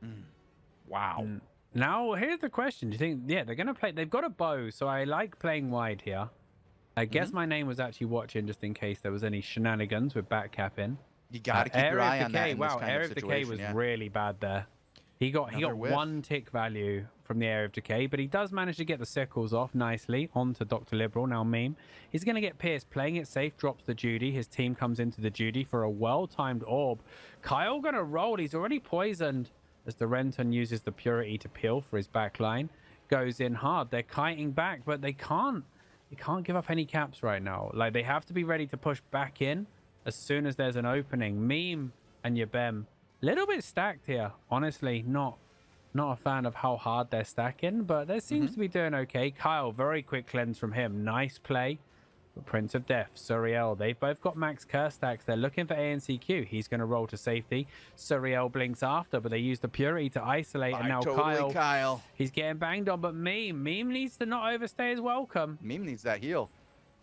No. Wow. Now here's the question: do you think? Yeah, they're gonna play. They've got a bow, so I like playing wide here. I guess my name was actually watching just in case there was any shenanigans with backcapping. You gotta keep your eye on that. Wow, Area of Decay was really bad there. He got 1 tick value from the Area of Decay, but he does manage to get the sickles off nicely onto Dr. Liberal. Now Meme, he's going to get pierced, playing it safe, drops the Judy. His team comes into the Judy for a well-timed orb. Kyle going to roll. He's already poisoned as the Renton uses the Purity to peel for his backline. Goes in hard. They're kiting back, but they can't give up any caps right now. Like, they have to be ready to push back in as soon as there's an opening. Meme and Yebem, little bit stacked here. Honestly, not a fan of how hard they're stacking, but they seems to be doing okay. Kyle, very quick cleanse from him. Nice play. But Prince of Death, Suriel, they've both got max curse stacks. They're looking for ANCQ. He's going to roll to safety. Suriel blinks after, but they use the Purity to isolate. And now Kyle, he's getting banged on, but Meme needs to not overstay his welcome. Meme needs that heal.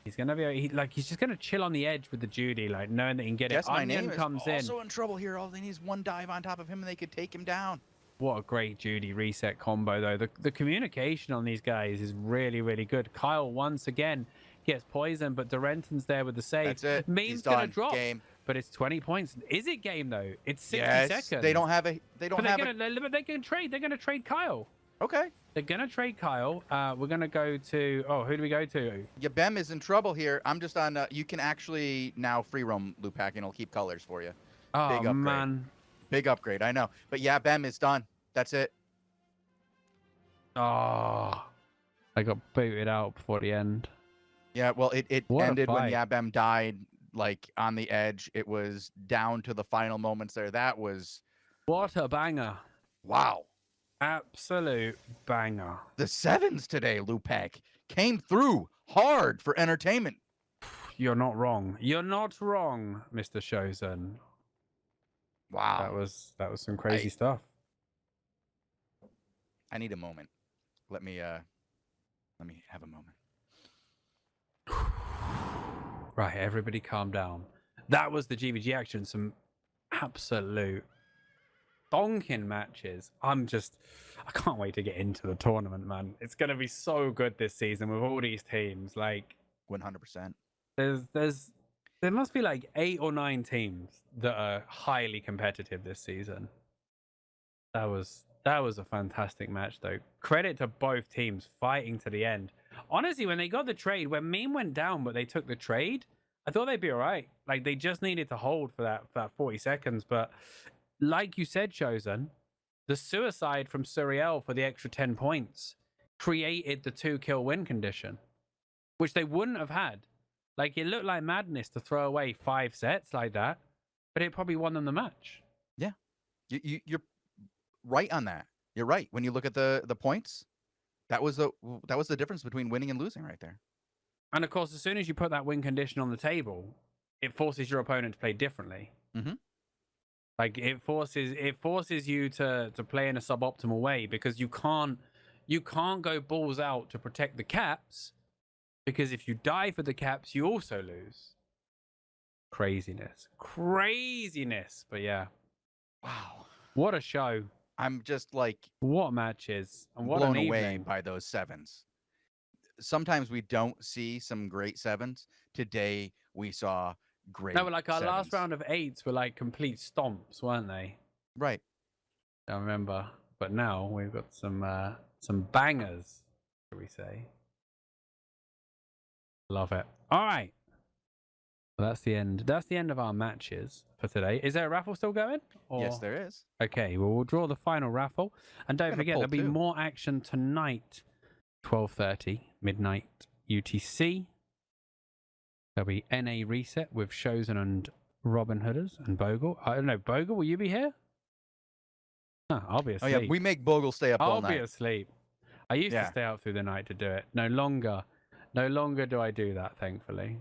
He's gonna be he's just gonna chill on the edge with the Judy, like knowing that he can get it. Onion comes in. Also in trouble here. All they need is 1 dive on top of him, and they could take him down. What a great Judy reset combo, though. The communication on these guys is really, really good. Kyle once again gets poisoned, but Durenton's there with the save. That's it. Meme's gonna drop. but it's 20 points. Is it game though? It's 60 Yes, seconds. they don't have a. They don't But have. they're gonna trade. They're gonna trade Kyle. Okay. They're gonna trade Kyle. We're gonna go to. Oh, who do we go to? Yabem is in trouble here. I'm just on. You can actually now free roam Lewpac, and it'll keep colors for you. Oh Big upgrade. man. Big upgrade. I know, but Yabem is done. That's it. Oh, I got booted out before the end. Yeah. Well, it What a ended when fight. Yabem died, like on the edge. It was down to the final moments there. That was What a banger! wow. Absolute banger. The sevens today, Lewpac, came through hard for entertainment. You're not wrong. You're not wrong, Mr. Shozen. Wow. That was some crazy stuff. I need a moment. Let me have a moment. Right, everybody calm down. That was the GVG action. Some absolute bonking matches. I can't wait to get into the tournament, man. It's going to be so good this season with all these teams. Like 100%. there must be like 8 or 9 teams that are highly competitive this season. That was a fantastic match though. Credit to both teams fighting to the end. Honestly, when they got the trade, when Meme went down but they took the trade, I thought they'd be all right. Like they just needed to hold for that 40 seconds, but like you said, Shozen, the suicide from Suriel for the extra 10 points created the 2-kill win condition, which they wouldn't have had. Like, it looked like madness to throw away 5 sets like that, but it probably won them the match. Yeah. You're right on that. You're right. When you look at the points, that was the difference between winning and losing right there. And, of course, as soon as you put that win condition on the table, it forces your opponent to play differently. Mm-hmm. Like it forces you to play in a suboptimal way because you can't go balls out to protect the caps, because if you die for the caps you also lose. Craziness. But yeah, wow, what a show. I'm just like what matches and what blown an away evening. by those sevens. Sometimes we don't see some great sevens. Today we saw great. No, but like our sevens. last round of 8s were like complete stomps, weren't they? Right. I remember. But now we've got some bangers, shall we say. Love it. All right. Well, that's the end. That's the end of our matches for today. Is there a raffle still going? Or... Yes, there is. Okay, well, we'll draw the final raffle. And don't forget, there'll be more action tonight, 12:30, midnight UTC. There'll be NA reset with Shozen and Robin Hooders and Bogul. I don't know, Bogul, will you be here? No, I'll be asleep. Oh, yeah, we make Bogul stay up all night. I'll be asleep. I used to stay up through the night to do it. No longer do I do that, thankfully.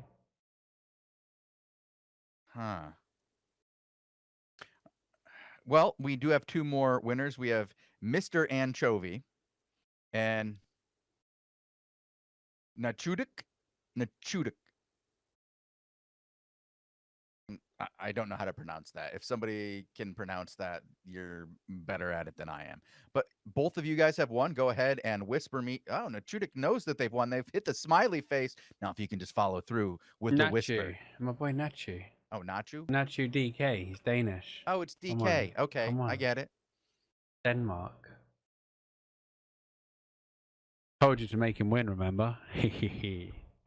Huh. Well, we do have 2 more winners. We have Mr. Anchovy and Nachudik. I don't know how to pronounce that. If somebody can pronounce that, you're better at it than I am. But both of you guys have won. Go ahead and whisper me. Oh, Nachudik knows that they've won. They've hit the smiley face. Now, if you can just follow through with the whisper. My boy Nachu. Oh, Nachu? Nachu DK. He's Danish. Oh, it's DK. Okay, I get it. Denmark. Told you to make him win, remember?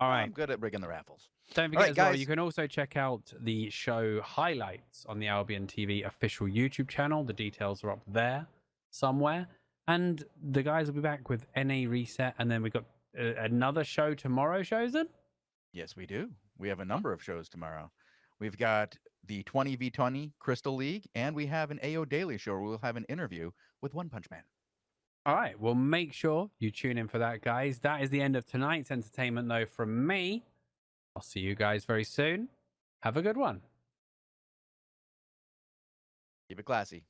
All right. I'm good at rigging the raffles. Don't forget as well, you can also check out the show highlights on the AlbionTV official YouTube channel. The details are up there somewhere. And the guys will be back with NA Reset. And then we've got another show tomorrow, Shozen? Yes, we do. We have a number of shows tomorrow. We've got the 20v20 Crystal League, and we have an AO Daily show where we'll have an interview with One Punch Man. All right. Well, make sure you tune in for that, guys. That is the end of tonight's entertainment, though, from me. I'll see you guys very soon. Have a good one. Keep it classy.